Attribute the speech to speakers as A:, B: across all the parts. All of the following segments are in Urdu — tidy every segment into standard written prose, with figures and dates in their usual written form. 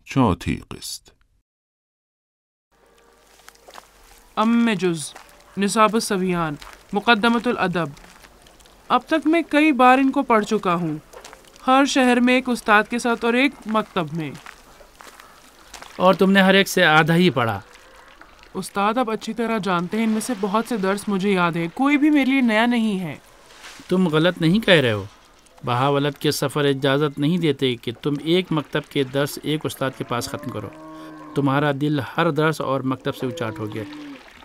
A: چوتھی قسط
B: ام جز نصاب الصبیان مقدمۃ الادب۔ اب تک میں کئی بار ان کو پڑھ چکا ہوں، ہر شہر میں ایک استاد کے ساتھ اور ایک مکتب میں۔
C: اور تم نے ہر ایک سے آدھا ہی پڑھا۔
B: استاد اب اچھی طرح جانتے ہیں، ان میں سے بہت سے درس مجھے یاد ہے، کوئی بھی میرے لیے نیا نہیں ہے۔
C: تم غلط نہیں کہہ رہے ہو، بہاولت کے سفر اجازت نہیں دیتے کہ تم ایک مکتب کے درس ایک استاد کے پاس ختم کرو۔ تمہارا دل ہر درس اور مکتب سے اچاٹ ہو گیا،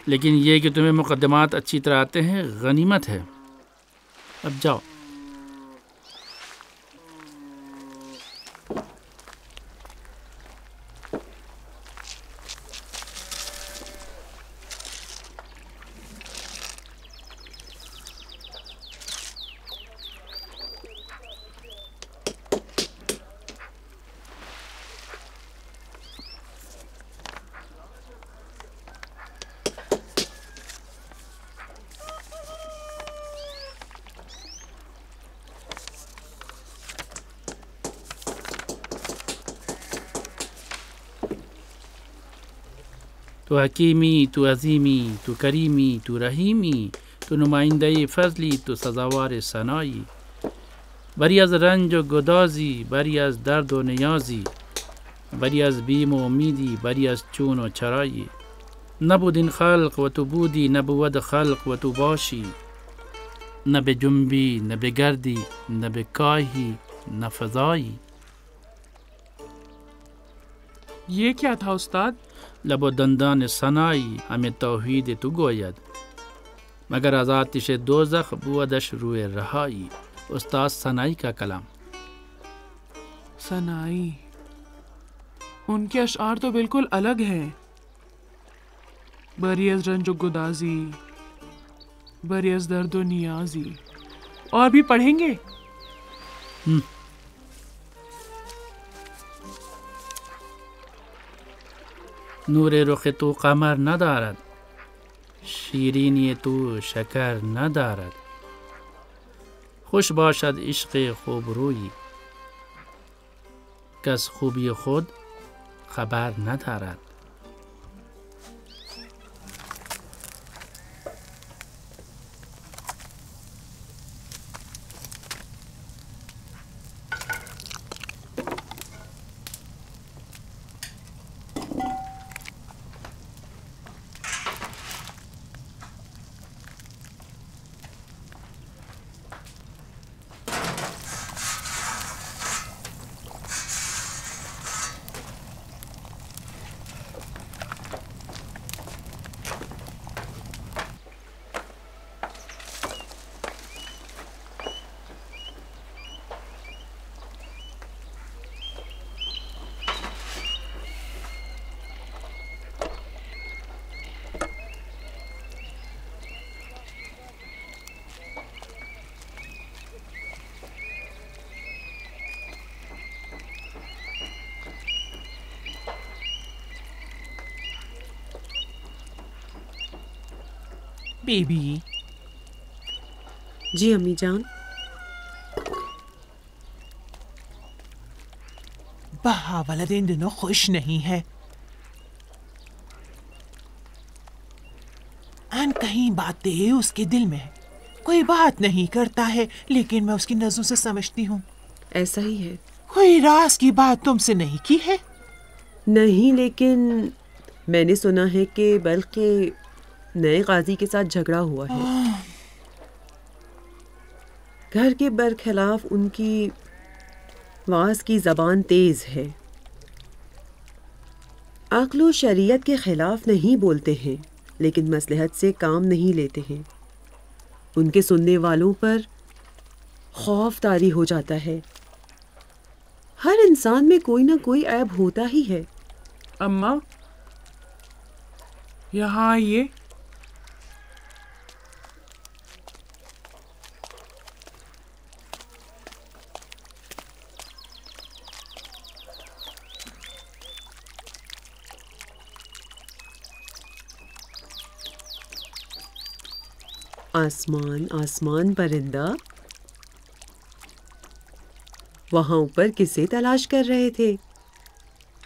C: لیکن یہ کہ تمہیں مقدمات اچھی طرح آتے ہیں غنیمت ہے۔ اب جاؤ۔ تو حکیمی، تو عظیمی، تو کریمی، تو رحیمی، تو نمائندہ فضلی، تو سزاوار ثنائی، بری از رنج و گدازی، بری از درد و نیازی، بری از بیم و امیدی، بری از چون و چرایی، نبود این خلق و تو بودی، نبود خلق و تو باشی، نه به جنبی، نه به گردی، نه به کاهی، نه فضایی۔
B: یہ کیا تھا استاد؟
C: لب و دندان ثنائی ہمیں توحید تو گوید، مگر از آتش دوزخ بودش روی رہائی۔ استاد ثنائی کا کلام۔
B: ثنائی، ان کے اشعار تو بالکل الگ ہیں۔ بری از رنج و گدازی، بری از درد و نیازی۔ اور بھی پڑھیں گے؟
C: نور رخ تو قمر ندارد، شیرینی تو شکر ندارد، خوش باشد عشق خوب رویی، کس خوبی خود خبر ندارد۔
B: بیبی۔
D: جی امی جان۔
E: بہاولت ان دنوں خوش نہیں ہے، ان کہیں باتیں اس کے دل میں ہے، کوئی بات نہیں کرتا ہے، لیکن میں اس کی نظروں سے سمجھتی ہوں۔
D: ایسا ہی ہے۔
E: کوئی راز کی بات تم سے نہیں کی ہے؟
D: نہیں، لیکن میں نے سنا ہے کہ بلخ کے نئے قاضی کے ساتھ جھگڑا ہوا ہے۔ گھر کے برخلاف ان کی واز کی زبان تیز ہے، عقل و شریعت کے خلاف نہیں بولتے ہیں، لیکن مصلحت سے کام نہیں لیتے ہیں۔ ان کے سننے والوں پر خوف طاری ہو جاتا ہے۔ ہر انسان میں کوئی نہ کوئی عیب ہوتا ہی ہے۔
B: اماں، یہاں آئیے۔
D: آسمان آسمان پرندہ، وہاں اوپر کسے تلاش کر رہے تھے؟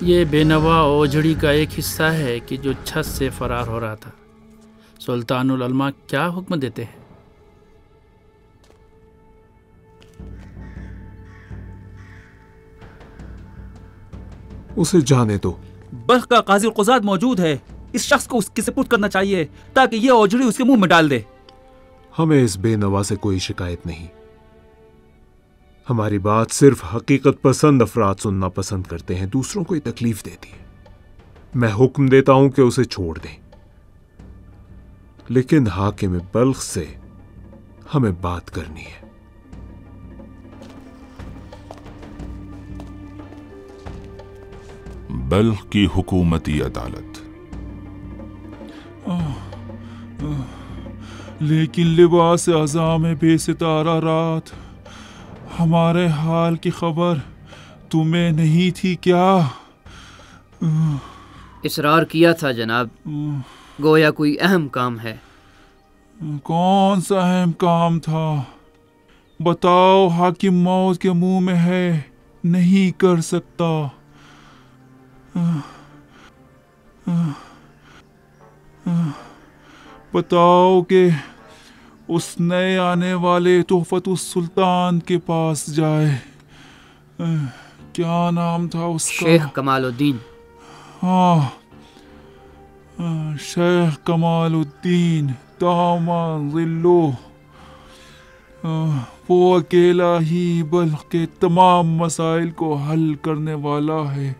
C: یہ بے نوا اوجھڑی کا ایک حصہ ہے کہ جو چھت سے فرار ہو رہا تھا۔ سلطان العلماء کیا حکم دیتے ہیں؟
F: اسے جانے دو۔
G: بلخ کا قاضی القضات موجود ہے، اس شخص کو اس کے سپرد کرنا چاہیے تاکہ یہ اوجھڑی اس کے منہ میں ڈال دے۔
F: ہمیں اس بے نوا سے کوئی شکایت نہیں، ہماری بات صرف حقیقت پسند افراد سننا پسند کرتے ہیں، دوسروں کو یہ تکلیف دیتی ہے۔ میں حکم دیتا ہوں کہ اسے چھوڑ دیں، لیکن حاکم بلخ سے ہمیں بات کرنی ہے۔
A: بلخ کی حکومتی عدالت۔
H: لیکن لباس اعضاء میں بے ستارہ رات، ہمارے حال کی خبر تمہیں نہیں تھی کیا؟
I: اصرار کیا تھا جناب، گویا کوئی اہم کام ہے۔
H: کون سا اہم کام تھا؟ بتاؤ، حاکم موت کے منہ میں ہے، نہیں کر سکتا۔ بتاؤ کہ اس نئے آنے والے تحفت السلطان کے پاس جائے۔ کیا نام تھا اس کا؟
I: شیخ کمال الدین۔
H: ہاں، شیخ کمال الدین دام ظلو۔ وہ اکیلا ہی بلخ کے تمام مسائل کو حل کرنے والا ہے۔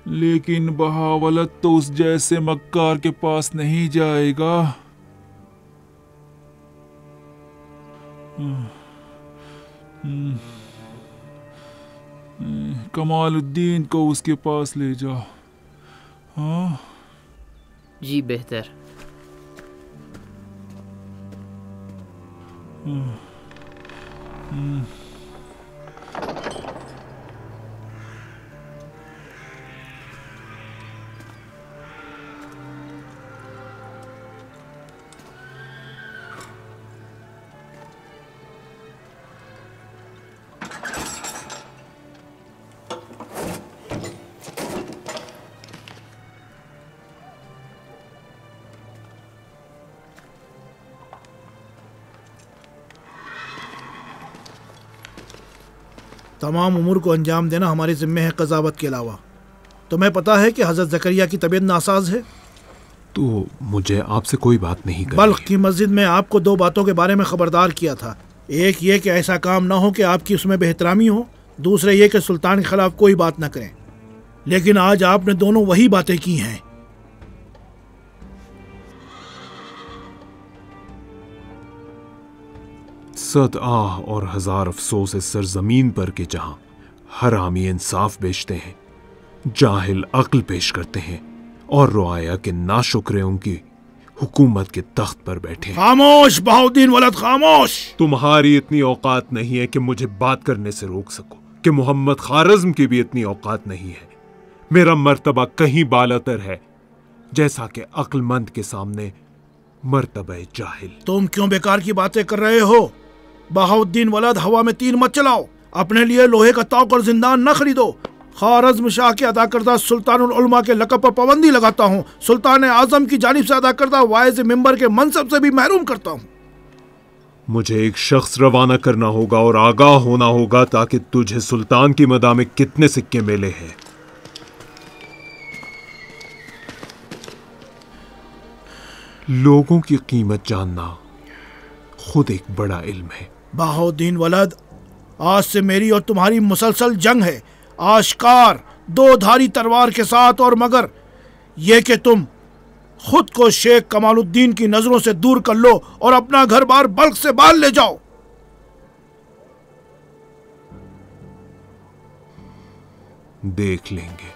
H: لیکن بہاولت تو اس جیسے مکار کے پاس نہیں جائے گا۔ کمال الدین کو اس کے پاس لے جاؤ۔ ہاں
I: جی بہتر۔
J: تمام امور کو انجام دینا ہمارے ذمہ ہے قضاوت کے علاوہ۔ تمہیں پتہ ہے کہ حضرت زکریا کی طبیعت ناساز ہے؟
F: تو مجھے آپ سے کوئی بات نہیں کرنی۔
J: بلخ کی مسجد میں آپ کو 2 باتوں کے بارے میں خبردار کیا تھا، ایک یہ کہ ایسا کام نہ ہو کہ آپ کی اس میں بے احترامی ہو، دوسرے یہ کہ سلطان کے خلاف کوئی بات نہ کریں، لیکن آج آپ نے دونوں وہی باتیں کی ہیں۔
F: صد آہ اور ہزار افسوس اس سرزمین پر کہ جہاں حرامی انصاف بیچتے ہیں، جاہل عقل پیش کرتے ہیں، اور رعایا کے ناشکرے ان کی حکومت کے تخت پر بیٹھے ہیں۔
J: خاموش بہاؤدین ولد، خاموش!
F: تمہاری اتنی اوقات نہیں ہے کہ مجھے بات کرنے سے روک سکو، کہ محمد خوارزم کی بھی اتنی اوقات نہیں ہے۔ میرا مرتبہ کہیں بالاتر ہے، جیسا کہ عقل مند کے سامنے مرتبہ جاہل۔
J: تم کیوں بیکار کی باتیں کر رہے ہو؟ بہاؤدین ولد، ہوا میں تیر مت چلاؤ، اپنے لیے لوہے کا طوق اور زندان نہ خریدو۔ خوارزم شاہ کے ادا کردہ سلطان العلماء کے لقب پر پابندی لگاتا ہوں، سلطان اعظم کی جانب سے ادا کردہ واعظ ممبر کے منصب سے بھی محروم کرتا ہوں۔
F: مجھے ایک شخص روانہ کرنا ہوگا اور آگاہ ہونا ہوگا تاکہ تجھے سلطان کی مداح میں کتنے سکے ملے ہیں۔ لوگوں کی قیمت جاننا خود ایک بڑا علم ہے۔
J: بہاؤدین ولد، آج سے میری اور تمہاری مسلسل جنگ ہے، آشکار 2 دھاری تلوار کے ساتھ، اور مگر یہ کہ تم خود کو شیخ کمال الدین کی نظروں سے دور کر لو اور اپنا گھر بار بلخ سے باہر لے جاؤ۔
F: دیکھ لیں گے۔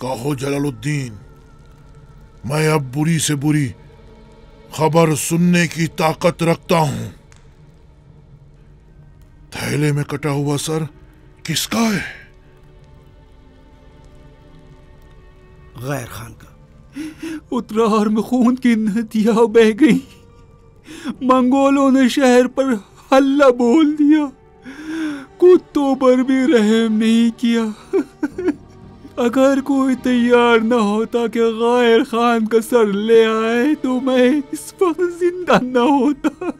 K: کہو جلالالدین، میں اب بری سے بری خبر سننے کی طاقت رکھتا ہوں۔ تھیلے میں کٹا ہوا سر کس کا ہے؟
J: غیر خان کا۔
H: اترار میں خون کی ندیاں بہ گئی، منگولوں نے شہر پر حلہ بول دیا، کتوں پر بھی رحم نہیں کیا۔ اگر کوئی تیار نہ ہوتا کہ غیر خان کا سر لے آئے تو میں اس وقت زندہ نہ ہوتا۔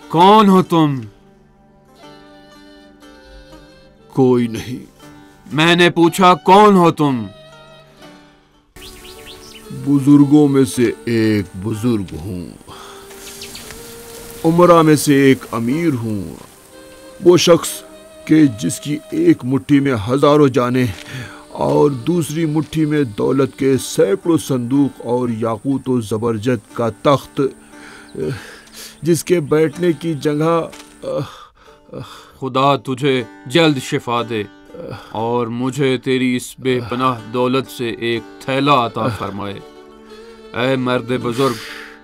L: کون ہو تم؟
K: کوئی نہیں۔
L: میں نے پوچھا کون ہو تم؟
K: بزرگوں میں سے ایک بزرگ ہوں، امراء میں سے ایک امیر ہوں، وہ شخص کہ جس کی ایک مٹھی میں ہزاروں جانیں اور دوسری مٹھی میں دولت کے سینکڑوں صندوق اور یاقوت و زبرجد کا تخت، جس کے بیٹھنے کی جگہ۔
L: خدا تجھے جلد شفا دے اور مجھے تیری اس بے پناہ دولت سے ایک تھیلا عطا فرمائے۔ اے مرد بزرگ،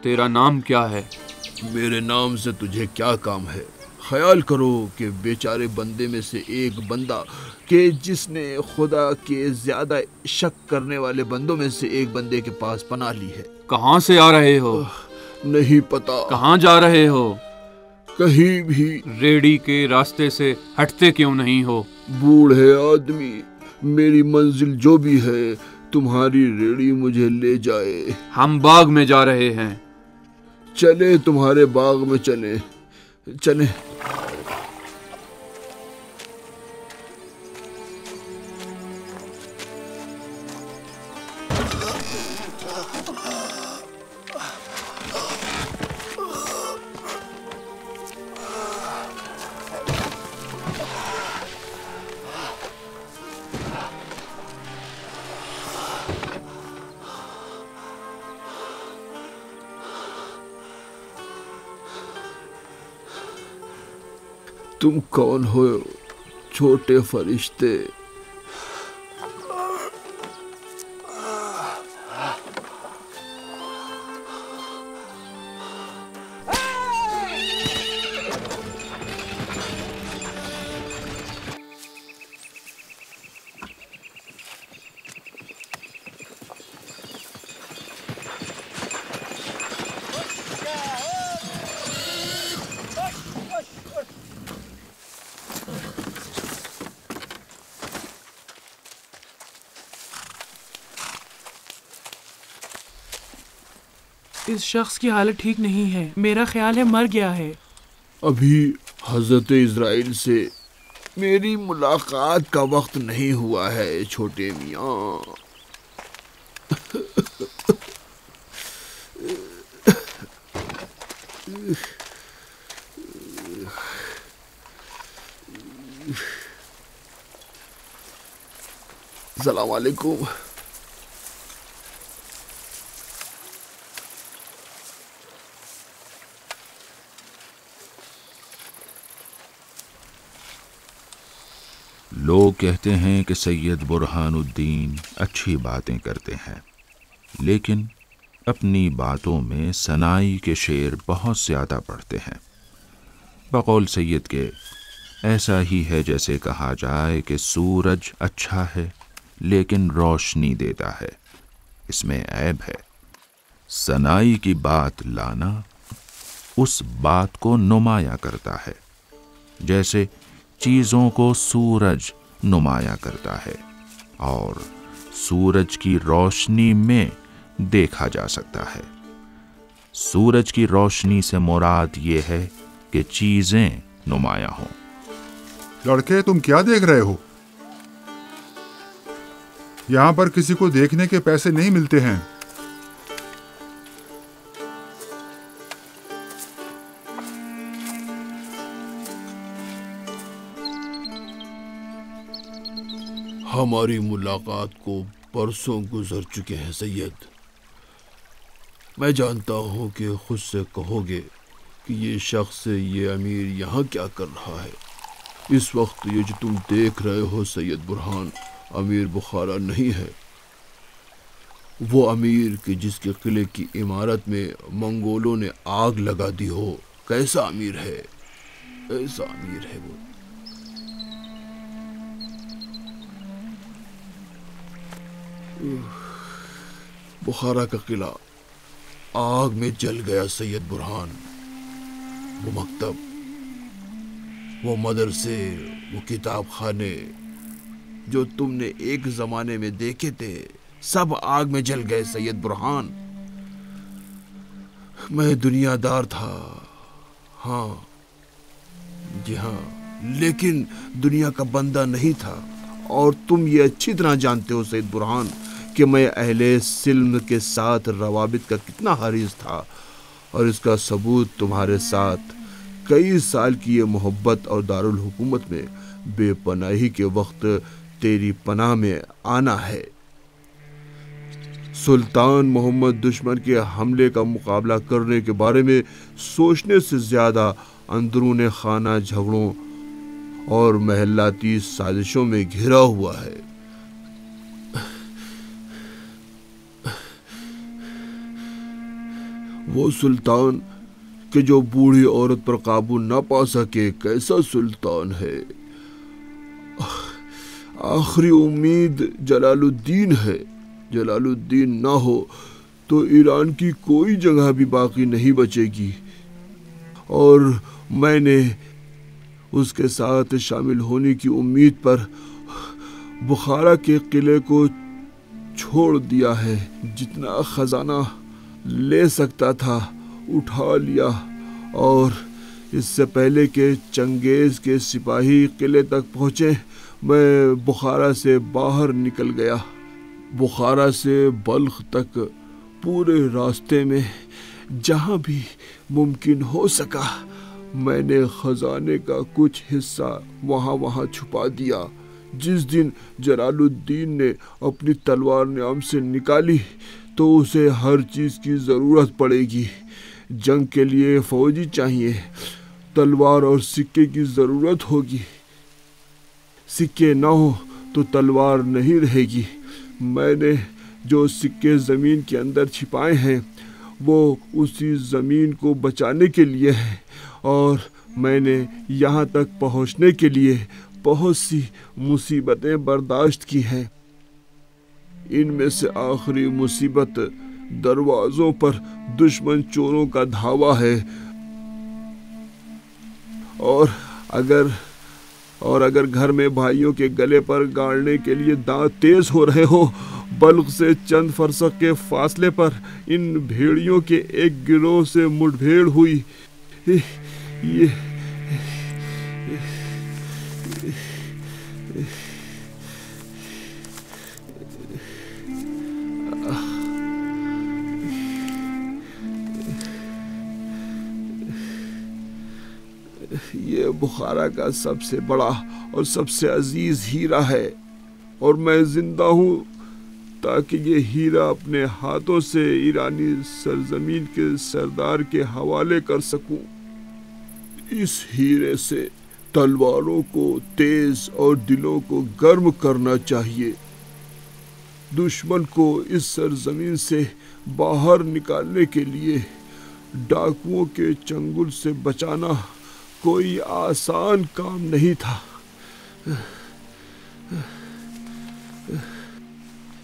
L: تیرا نام کیا ہے؟
K: میرے نام سے تجھے کیا کام ہے؟ خیال کرو کہ بیچارے بندے میں سے ایک بندہ کہ جس نے خدا کے زیادہ شک کرنے والے بندوں میں سے ایک بندے کے پاس پناہ لی ہے۔
L: کہاں سے آ رہے ہو؟
K: نہیں پتا۔
L: کہاں جا رہے ہو؟
K: کہیں بھی۔
L: ریڑی کے راستے سے ہٹتے کیوں نہیں ہو؟
K: بوڑھے آدمی، میری منزل جو بھی ہے تمہاری ریڑی مجھے لے جائے۔
L: ہم باغ میں جا رہے ہیں۔
K: چلے تمہارے باغ میں چلیں، چلیں۔ تم کون ہو چھوٹے فرشتے؟
B: اس شخص کی حالت ٹھیک نہیں ہے، میرا خیال ہے مر گیا ہے۔
K: ابھی حضرت اسرائیل سے میری ملاقات کا وقت نہیں ہوا ہے چھوٹے میاں۔ السلام علیکم.
A: لوگ کہتے ہیں کہ سید برہان الدین اچھی باتیں کرتے ہیں، لیکن اپنی باتوں میں ثنائی کے شعر بہت زیادہ پڑھتے ہیں. بقول سید کے ایسا ہی ہے جیسے کہا جائے کہ سورج اچھا ہے لیکن روشنی دیتا ہے، اس میں عیب ہے. ثنائی کی بات لانا اس بات کو نمایاں کرتا ہے، جیسے چیزوں کو سورج نمایاں کرتا ہے اور سورج کی روشنی میں دیکھا جا سکتا ہے. سورج کی روشنی سے مراد یہ ہے کہ چیزیں نمایاں ہوں.
M: لڑکے تم کیا دیکھ رہے ہو؟ یہاں پر کسی کو دیکھنے کے پیسے نہیں ملتے ہیں.
K: ہماری ملاقات کو برسوں گزر چکے ہیں سید. میں جانتا ہوں کہ خود سے کہو گے کہ یہ شخص، یہ امیر یہاں کیا کر رہا ہے. اس وقت یہ جو تم دیکھ رہے ہو سید برہان، امیر بخارا نہیں ہے. وہ امیر کہ جس کے قلعے کی عمارت میں منگولوں نے آگ لگا دی ہو. کیسا امیر ہے، ایسا امیر ہے وہ. بخارا کا قلعہ آگ میں جل گیا سید برہان. وہ مکتب، وہ مدرسے، وہ کتاب خانے جو تم نے ایک زمانے میں دیکھے تھے، سب آگ میں جل گئے سید برہان. میں دنیا دار تھا، ہاں جی ہاں، لیکن دنیا کا بندہ نہیں تھا. اور تم یہ اچھی طرح جانتے ہو سید برہان کہ میں اہل سلم کے ساتھ روابط کا کتنا حریص تھا، اور اس کا ثبوت تمہارے ساتھ کئی سال کی یہ محبت اور دارالحکومت میں بے پناہی کے وقت تیری پناہ میں آنا ہے. سلطان محمد دشمن کے حملے کا مقابلہ کرنے کے بارے میں سوچنے سے زیادہ اندرون خانہ جھگڑوں اور محلاتی سازشوں میں گھرا ہوا ہے. وہ سلطان کہ جو بوڑھی عورت پر قابو نہ پا سکے، کیسا سلطان ہے. آخری امید جلال الدین ہے. جلال الدین نہ ہو تو ایران کی کوئی جگہ بھی باقی نہیں بچے گی. اور میں نے اس کے ساتھ شامل ہونے کی امید پر بخارا کے قلعے کو چھوڑ دیا ہے. جتنا خزانہ لے سکتا تھا اٹھا لیا، اور اس سے پہلے کہ چنگیز کے سپاہی قلعے تک پہنچے میں بخارا سے باہر نکل گیا. بخارا سے بلخ تک پورے راستے میں جہاں بھی ممکن ہو سکا میں نے خزانے کا کچھ حصہ وہاں چھپا دیا. جس دن جلال الدین نے اپنی تلوار نیام سے نکالی تو اسے ہر چیز کی ضرورت پڑے گی. جنگ کے لیے فوجی چاہیے، تلوار اور سکے کی ضرورت ہوگی. سکے نہ ہو تو تلوار نہیں رہے گی. میں نے جو سکے زمین کے اندر چھپائے ہیں وہ اسی زمین کو بچانے کے لیے ہیں، اور میں نے یہاں تک پہنچنے کے لیے بہت سی مصیبتیں برداشت کی ہیں. ان میں سے آخری مصیبت دروازوں پر دشمن چوروں کا دھاوا ہے. اور اگر گھر میں بھائیوں کے گلے پر گاڑنے کے لیے دانت تیز ہو رہے ہو، بلخ سے چند فرسخ کے فاصلے پر ان بھیڑیوں کے ایک گروہ سے مٹبھیڑ ہوئی. یہ بخارا کا سب سے بڑا اور سب سے عزیز ہیرا ہے، اور میں زندہ ہوں تاکہ یہ ہیرا اپنے ہاتھوں سے ایرانی سرزمین کے سردار کے حوالے کر سکوں۔ اس ہیرے سے تلواروں کو تیز اور دلوں کو گرم کرنا چاہیے۔ دشمن کو اس سرزمین سے باہر نکالنے کے لیے ڈاکوؤں کے چنگل سے بچانا کوئی آسان کام نہیں تھا۔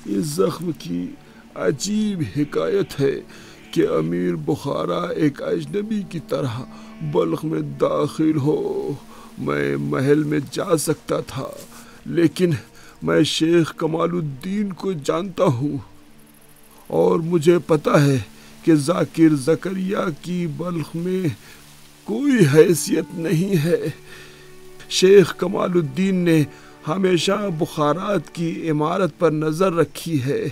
K: اس زخم کی عجیب حکایت ہے کہ امیر بخارا ایک اجنبی کی طرح بلخ میں داخل ہو۔ میں محل میں جا سکتا تھا، لیکن میں شیخ کمال الدین کو جانتا ہوں اور مجھے پتا ہے کہ ذاکر زکریا کی بلخ میں کوئی حیثیت نہیں ہے۔ شیخ کمال الدین نے ہمیشہ بخارات کی عمارت پر نظر رکھی ہے۔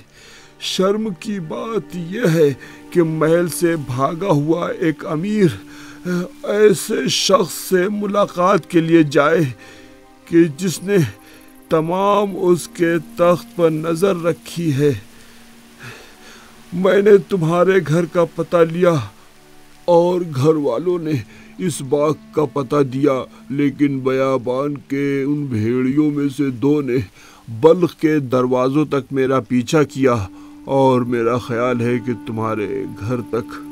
K: شرم کی بات یہ ہے کہ محل سے بھاگا ہوا ایک امیر ایسے شخص سے ملاقات کے لیے جائے کہ جس نے تمام اس کے تخت پر نظر رکھی ہے۔ میں نے تمہارے گھر کا پتہ لیا اور گھر والوں نے اس باغ کا پتہ دیا، لیکن بیابان کے ان بھیڑیوں میں سے 2 نے بلخ کے دروازوں تک میرا پیچھا کیا اور میرا خیال ہے کہ تمہارے گھر تک۔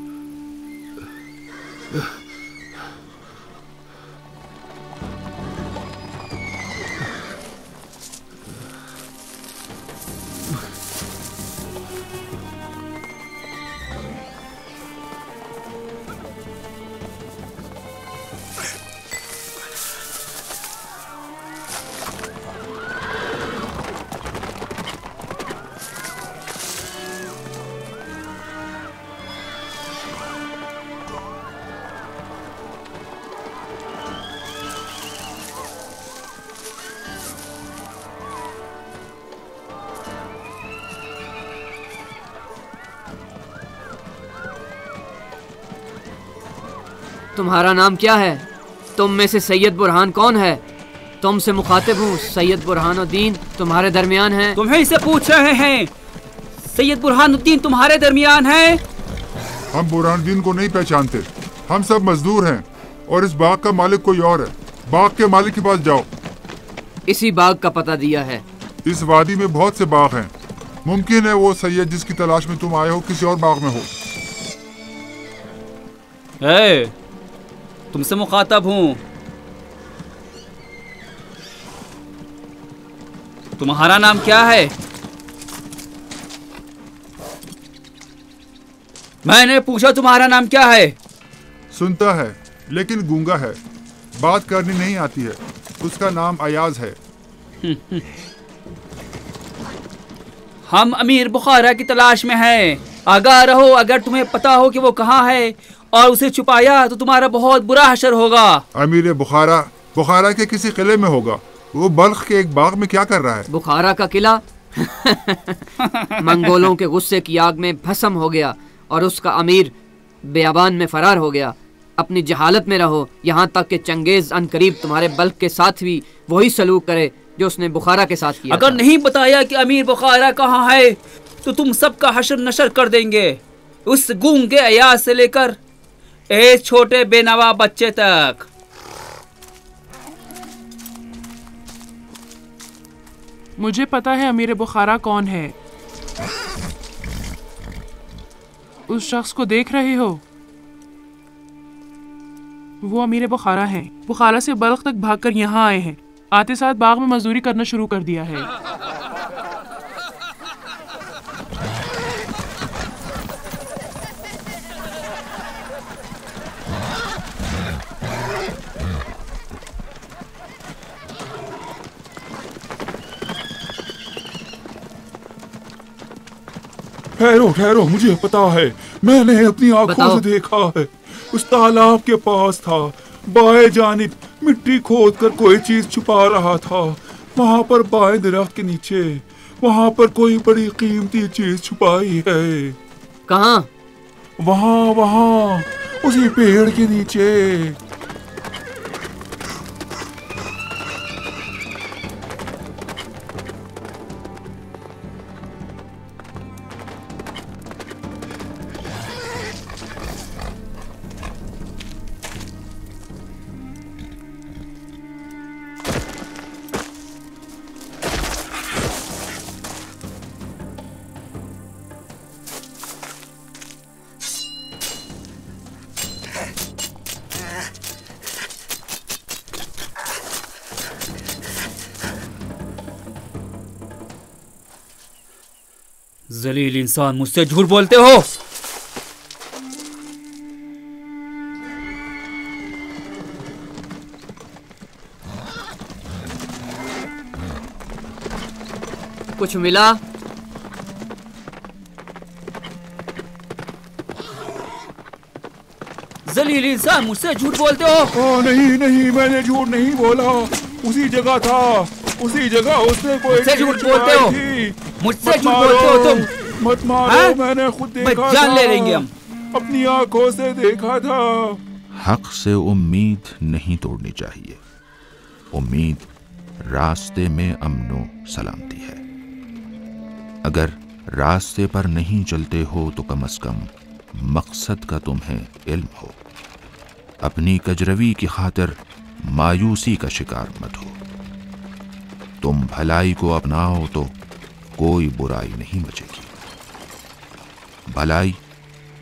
I: تمہارا نام کیا ہے؟ تم میں سے سید برہان کون ہے؟ تم سے مخاطب ہوں۔ سید برہان الدین تمہارے درمیان ہیں۔
G: تمہیں اسے پوچھ رہے ہیں، سید برہان الدین تمہارے درمیان ہیں؟
M: ہم برہان الدین کو نہیں پہچانتے، ہم سب مزدور ہیں اور اس باغ کا مالک کوئی اور ہے۔ باغ کے مالک کے پاس جاؤ۔
I: اسی باغ کا پتہ دیا ہے۔
M: اس وادی میں بہت سے باغ ہیں، ممکن ہے وہ سید جس کی تلاش میں تم آئے ہو کسی اور باغ میں ہو۔
G: تم سے مخاطب ہوں، تمہارا نام کیا ہے؟ میں نے پوچھا تمہارا نام کیا ہے؟
M: سنتا ہے لیکن گونگا ہے، بات کرنی نہیں آتی ہے۔ اس کا نام ایاز ہے۔
G: ہم امیر بخارا کی تلاش میں ہیں، آگاہ رہو۔ اگر تمہیں پتا ہو کہ وہ کہاں ہے اور اسے چھپایا تو تمہارا بہت برا حشر ہوگا۔
M: امیر بخارا کے کسی قلعے میں ہوگا۔ وہ بلخ کے ایک باغ میں کیا کر رہا ہے؟
I: بخارا کا قلعہ منگولوں کے غصے کی آگ میں بھسم ہو گیا اور اس کا امیر بیابان میں فرار ہو گیا۔ اپنی جہالت میں رہو یہاں تک کہ چنگیز ان قریب تمہارے بلخ کے ساتھ بھی وہی سلوک کرے جو اس نے بخارا کے ساتھ کیا۔
G: اگر نہیں بتایا کہ امیر بخارا کہاں ہے تو تم سب کا حشر نشر کر دیں گے، اس گونگے ایاز سے لے کر ایک چھوٹے بے نوا بچے تک۔
B: مجھے پتا ہے امیر بخارا کون ہے۔ اس شخص کو دیکھ رہے ہو؟ وہ امیر بخارا ہیں۔ بخارا سے بلخ تک بھاگ کر یہاں آئے ہیں، آتے ساتھ باغ میں مزدوری کرنا شروع کر دیا ہے۔
F: ٹھہرو، مجھے پتا ہے، میں نے اپنی آنکھوں سے دیکھا ہے۔ اس تالاب کے پاس تھا، بائیں جانب مٹی کھود کر کوئی چیز چھپا رہا تھا۔ وہاں پر بائیں درخت کے نیچے، وہاں پر کوئی بڑی قیمتی چیز چھپائی ہے۔
I: کہاں؟
F: وہاں اسی پیڑ کے نیچے۔
G: ذلیل انسان، مجھ سے جھوٹ بولتے ہو؟
I: کچھ ملا؟
G: ذلیل انسان، مجھ سے جھوٹ بولتے ہو؟
H: نہیں نہیں، میں نے جھوٹ نہیں بولا، اسی جگہ تھا، اسی جگہ اس نے کوئی
G: مجھ سے جھوٹ بولتے ہو؟ مجھ سے جھوٹ بولتے ہو تم؟
H: مت مارو، میں نے خود دیکھا تھا،
G: جان لے لیں گے ہم،
H: اپنی آنکھوں سے دیکھا تھا۔
A: حق سے امید نہیں توڑنی چاہیے۔ امید راستے میں امن و سلامتی ہے۔ اگر راستے پر نہیں چلتے ہو تو کم از کم مقصد کا تمہیں علم ہو۔ اپنی کجروی کی خاطر مایوسی کا شکار مت ہو۔ تم بھلائی کو اپناؤ تو کوئی برائی نہیں بچے گی۔ بھلائی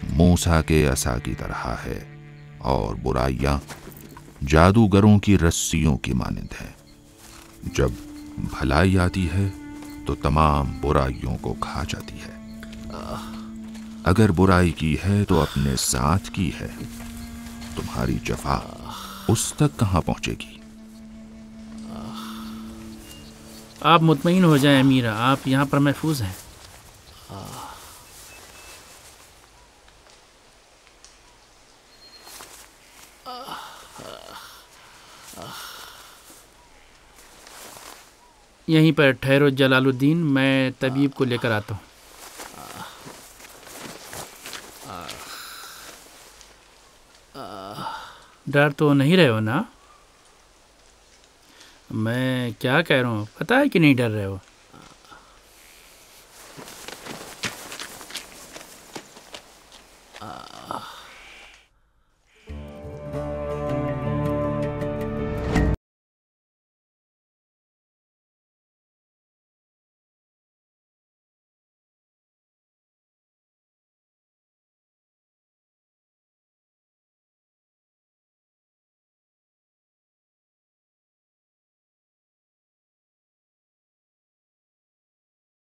A: موسیٰ کے عصا کی طرح ہے اور برائیاں جادوگروں کی رسیوں کی مانند ہیں۔ جب بھلائی آتی ہے تو تمام برائیوں کو کھا جاتی ہے۔ اگر برائی کی ہے تو اپنے ساتھ کی ہے، تمہاری جفا اس تک کہاں پہنچے گی؟
C: آپ مطمئن ہو جائیں امیرہ، آپ یہاں پر محفوظ ہیں۔ یہیں پر ٹھہرو جلال الدین، میں طبیب کو لے کر آتا ہوں۔ ڈر تو نہیں رہے ہو نا؟ میں کیا کہہ رہا ہوں، پتہ ہے کہ نہیں ڈر رہے ہو؟